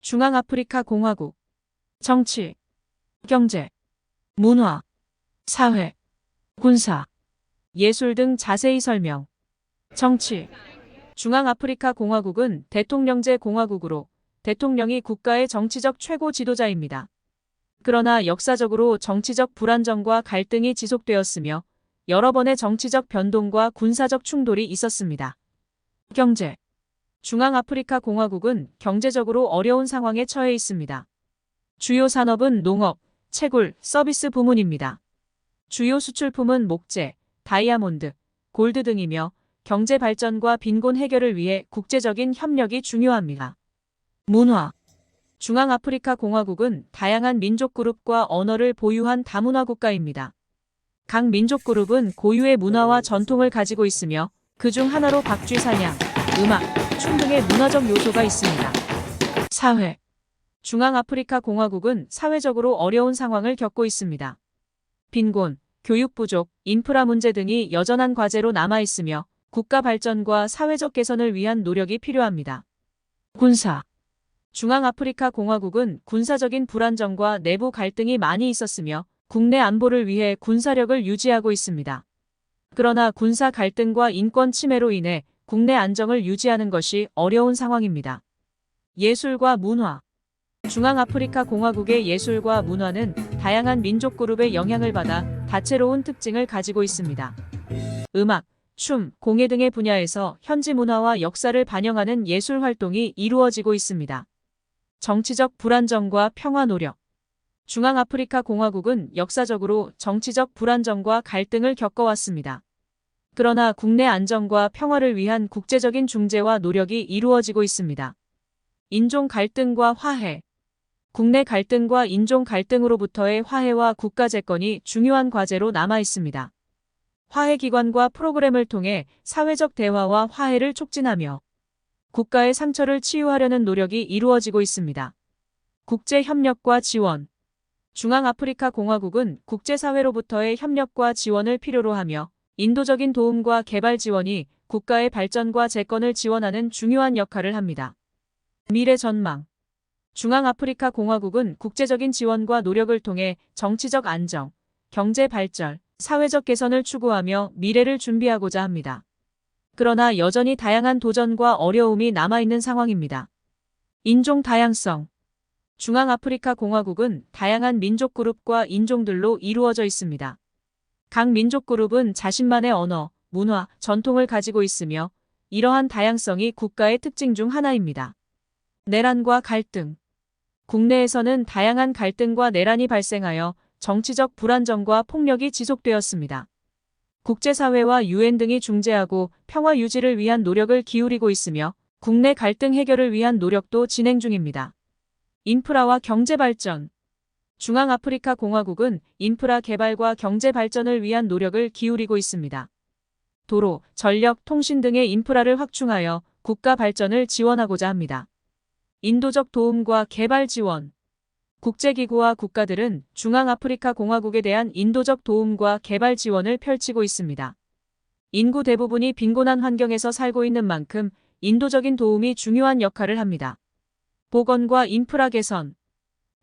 중앙아프리카 공화국. 정치, 경제, 문화, 사회, 군사, 예술 등 자세히 설명. 정치. 중앙아프리카 공화국은 대통령제 공화국으로 대통령이 국가의 정치적 최고 지도자입니다. 그러나 역사적으로 정치적 불안정과 갈등이 지속되었으며 여러 번의 정치적 변동과 군사적 충돌이 있었습니다. 경제. 중앙아프리카 공화국은 경제적으로 어려운 상황에 처해 있습니다. 주요 산업은 농업, 채굴, 서비스 부문입니다. 주요 수출품은 목재, 다이아몬드, 골드 등이며 경제 발전과 빈곤 해결을 위해 국제적인 협력이 중요합니다. 문화. 중앙아프리카 공화국은 다양한 민족 그룹과 언어를 보유한 다문화 국가입니다. 각 민족 그룹은 고유의 문화와 전통을 가지고 있으며 그중 하나로 박쥐 사냥, 음악, 춤 등의 문화적 요소가 있습니다. 사회. 중앙아프리카 공화국은 사회적으로 어려운 상황을 겪고 있습니다. 빈곤, 교육 부족, 인프라 문제 등이 여전한 과제로 남아 있으며 국가 발전과 사회적 개선을 위한 노력이 필요합니다. 군사. 중앙아프리카 공화국은 군사적인 불안정과 내부 갈등이 많이 있었으며 국내 안보를 위해 군사력을 유지하고 있습니다. 그러나 군사 갈등과 인권 침해로 인해 국내 안정을 유지하는 것이 어려운 상황입니다. 예술과 문화. 중앙아프리카 공화국의 예술과 문화는 다양한 민족 그룹의 영향을 받아 다채로운 특징을 가지고 있습니다. 음악, 춤, 공예 등의 분야에서 현지 문화와 역사를 반영하는 예술 활동이 이루어지고 있습니다. 정치적 불안정과 평화 노력. 중앙아프리카 공화국은 역사적으로 정치적 불안정과 갈등을 겪어왔습니다. 그러나 국내 안정과 평화를 위한 국제적인 중재와 노력이 이루어지고 있습니다. 인종 갈등과 화해. 국내 갈등과 인종 갈등으로부터의 화해와 국가 재건이 중요한 과제로 남아 있습니다. 화해 기관과 프로그램을 통해 사회적 대화와 화해를 촉진하며 국가의 상처를 치유하려는 노력이 이루어지고 있습니다. 국제 협력과 지원. 중앙아프리카 공화국은 국제사회로부터의 협력과 지원을 필요로 하며 인도적인 도움과 개발 지원이 국가의 발전과 재건을 지원하는 중요한 역할을 합니다. 미래 전망. 중앙아프리카 공화국은 국제적인 지원과 노력을 통해 정치적 안정, 경제 발전, 사회적 개선을 추구하며 미래를 준비하고자 합니다. 그러나 여전히 다양한 도전과 어려움이 남아있는 상황입니다. 인종 다양성. 중앙아프리카 공화국은 다양한 민족 그룹과 인종들로 이루어져 있습니다. 각 민족 그룹은 자신만의 언어, 문화, 전통을 가지고 있으며 이러한 다양성이 국가의 특징 중 하나입니다. 내란과 갈등. 국내에서는 다양한 갈등과 내란이 발생하여 정치적 불안정과 폭력이 지속되었습니다. 국제사회와 유엔 등이 중재하고 평화 유지를 위한 노력을 기울이고 있으며 국내 갈등 해결을 위한 노력도 진행 중입니다. 인프라와 경제 발전. 중앙아프리카 공화국은 인프라 개발과 경제 발전을 위한 노력을 기울이고 있습니다. 도로, 전력, 통신 등의 인프라를 확충하여 국가 발전을 지원하고자 합니다. 인도적 도움과 개발 지원. 국제기구와 국가들은 중앙아프리카 공화국에 대한 인도적 도움과 개발 지원을 펼치고 있습니다. 인구 대부분이 빈곤한 환경에서 살고 있는 만큼 인도적인 도움이 중요한 역할을 합니다. 보건과 인프라 개선.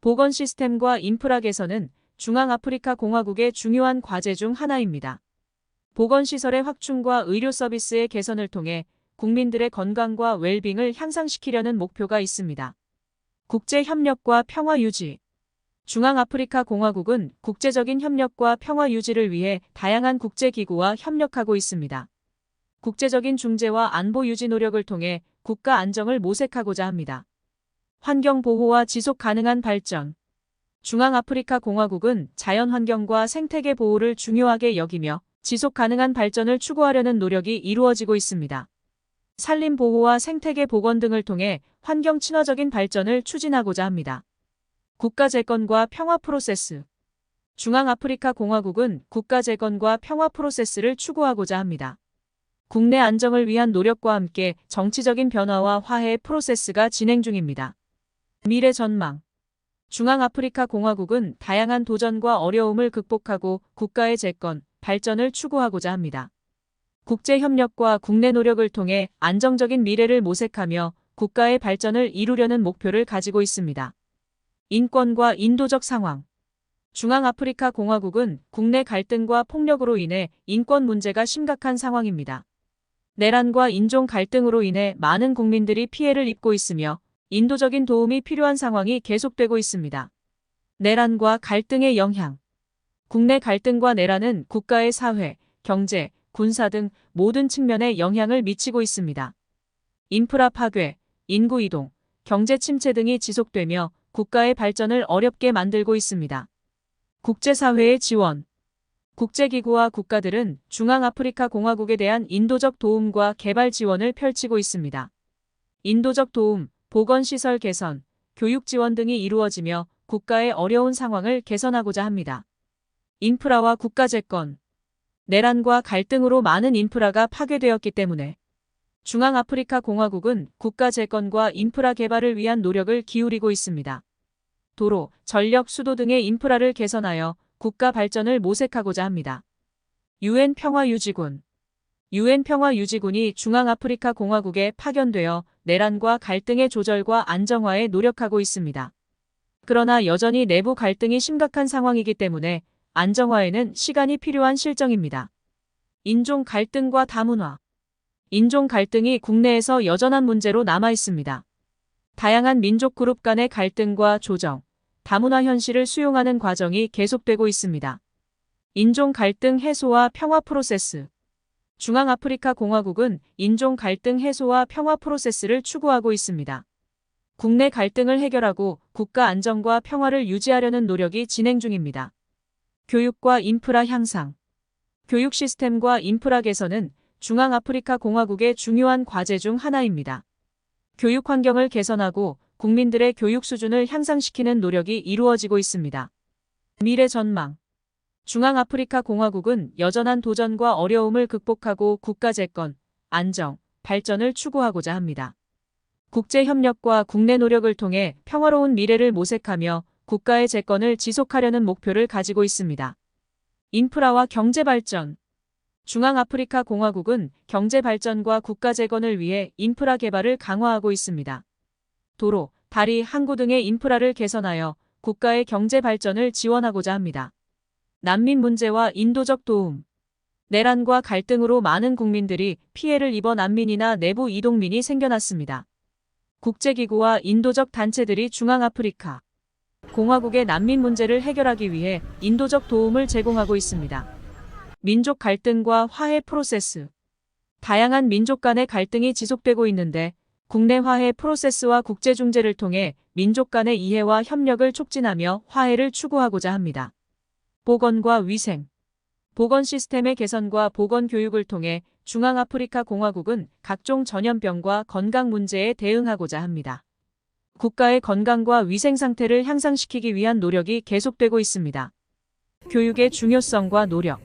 보건 시스템과 인프라 개선은 중앙아프리카 공화국의 중요한 과제 중 하나입니다. 보건시설의 확충과 의료 서비스의 개선을 통해 국민들의 건강과 웰빙을 향상시키려는 목표가 있습니다. 국제협력과 평화 유지. 중앙아프리카 공화국은 국제적인 협력과 평화 유지를 위해 다양한 국제기구와 협력하고 있습니다. 국제적인 중재와 안보 유지 노력을 통해 국가 안정을 모색하고자 합니다. 환경 보호와 지속 가능한 발전. 중앙아프리카 공화국은 자연환경과 생태계 보호를 중요하게 여기며 지속 가능한 발전을 추구하려는 노력이 이루어지고 있습니다. 산림 보호와 생태계 복원 등을 통해 환경 친화적인 발전을 추진하고자 합니다. 국가 재건과 평화 프로세스. 중앙아프리카 공화국은 국가 재건과 평화 프로세스를 추구하고자 합니다. 국내 안정을 위한 노력과 함께 정치적인 변화와 화해 프로세스가 진행 중입니다. 미래 전망. 중앙아프리카 공화국은 다양한 도전과 어려움을 극복하고 국가의 재건, 발전을 추구하고자 합니다. 국제협력과 국내 노력을 통해 안정적인 미래를 모색하며 국가의 발전을 이루려는 목표를 가지고 있습니다. 인권과 인도적 상황. 중앙아프리카 공화국은 국내 갈등과 폭력으로 인해 인권 문제가 심각한 상황입니다. 내란과 인종 갈등으로 인해 많은 국민들이 피해를 입고 있으며 인도적인 도움이 필요한 상황이 계속되고 있습니다. 내란과 갈등의 영향. 국내 갈등과 내란은 국가의 사회, 경제, 군사 등 모든 측면에 영향을 미치고 있습니다. 인프라 파괴, 인구 이동, 경제 침체 등이 지속되며 국가의 발전을 어렵게 만들고 있습니다. 국제사회의 지원. 국제기구와 국가들은 중앙아프리카 공화국에 대한 인도적 도움과 개발 지원을 펼치고 있습니다. 인도적 도움, 보건시설 개선, 교육 지원 등이 이루어지며 국가의 어려운 상황을 개선하고자 합니다. 인프라와 국가재건. 내란과 갈등으로 많은 인프라가 파괴되었기 때문에 중앙아프리카 공화국은 국가재건과 인프라 개발을 위한 노력을 기울이고 있습니다. 도로, 전력, 수도 등의 인프라를 개선하여 국가 발전을 모색하고자 합니다. UN 평화유지군. UN 평화유지군이 중앙아프리카 공화국에 파견되어 내란과 갈등의 조절과 안정화에 노력하고 있습니다. 그러나 여전히 내부 갈등이 심각한 상황이기 때문에 안정화에는 시간이 필요한 실정입니다. 인종 갈등과 다문화. 인종 갈등이 국내에서 여전한 문제로 남아 있습니다. 다양한 민족 그룹 간의 갈등과 조정, 다문화 현실을 수용하는 과정이 계속되고 있습니다. 인종 갈등 해소와 평화 프로세스. 중앙아프리카 공화국은 인종 갈등 해소와 평화 프로세스를 추구하고 있습니다. 국내 갈등을 해결하고 국가 안정과 평화를 유지하려는 노력이 진행 중입니다. 교육과 인프라 향상. 교육 시스템과 인프라 개선은 중앙아프리카 공화국의 중요한 과제 중 하나입니다. 교육 환경을 개선하고 국민들의 교육 수준을 향상시키는 노력이 이루어지고 있습니다. 미래 전망. 중앙아프리카 공화국은 여전한 도전과 어려움을 극복하고 국가 재건, 안정, 발전을 추구하고자 합니다. 국제협력과 국내 노력을 통해 평화로운 미래를 모색하며 국가의 재건을 지속하려는 목표를 가지고 있습니다. 인프라와 경제 발전. 중앙아프리카 공화국은 경제 발전과 국가 재건을 위해 인프라 개발을 강화하고 있습니다. 도로, 다리, 항구 등의 인프라를 개선하여 국가의 경제 발전을 지원하고자 합니다. 난민 문제와 인도적 도움. 내란과 갈등으로 많은 국민들이 피해를 입어 난민이나 내부 이동민이 생겨났습니다. 국제기구와 인도적 단체들이 중앙아프리카 공화국의 난민 문제를 해결하기 위해 인도적 도움을 제공하고 있습니다. 민족 갈등과 화해 프로세스. 다양한 민족 간의 갈등이 지속되고 있는데 국내 화해 프로세스와 국제중재를 통해 민족 간의 이해와 협력을 촉진하며 화해를 추구하고자 합니다. 보건과 위생. 보건 시스템의 개선과 보건 교육을 통해 중앙아프리카 공화국은 각종 전염병과 건강 문제에 대응하고자 합니다. 국가의 건강과 위생 상태를 향상시키기 위한 노력이 계속되고 있습니다. 교육의 중요성과 노력.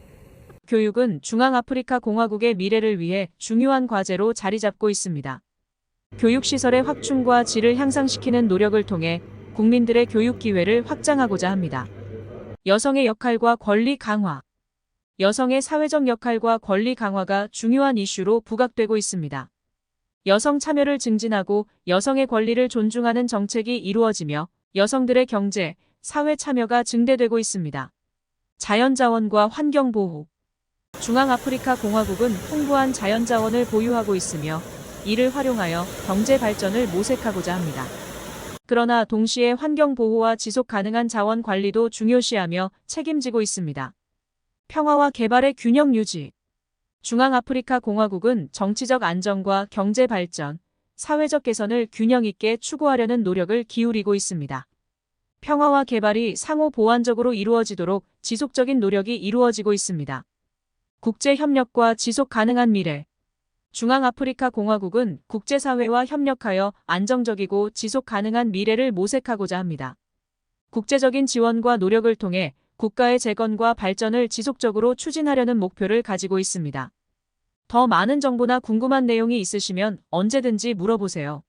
교육은 중앙아프리카 공화국의 미래를 위해 중요한 과제로 자리 잡고 있습니다. 교육시설의 확충과 질을 향상시키는 노력을 통해 국민들의 교육 기회를 확장하고자 합니다. 여성의 역할과 권리 강화. 여성의 사회적 역할과 권리 강화가 중요한 이슈로 부각되고 있습니다. 여성 참여를 증진하고 여성의 권리를 존중하는 정책이 이루어지며 여성들의 경제, 사회 참여가 증대되고 있습니다. 자연자원과 환경보호. 중앙아프리카 공화국은 풍부한 자연자원을 보유하고 있으며 이를 활용하여 경제 발전을 모색하고자 합니다. 그러나 동시에 환경보호와 지속 가능한 자원 관리도 중요시하며 책임지고 있습니다. 평화와 개발의 균형 유지. 중앙아프리카 공화국은 정치적 안정과 경제 발전, 사회적 개선을 균형 있게 추구하려는 노력을 기울이고 있습니다. 평화와 개발이 상호 보완적으로 이루어지도록 지속적인 노력이 이루어지고 있습니다. 국제협력과 지속 가능한 미래. 중앙아프리카 공화국은 국제사회와 협력하여 안정적이고 지속 가능한 미래를 모색하고자 합니다. 국제적인 지원과 노력을 통해 국가의 재건과 발전을 지속적으로 추진하려는 목표를 가지고 있습니다. 더 많은 정보나 궁금한 내용이 있으시면 언제든지 물어보세요.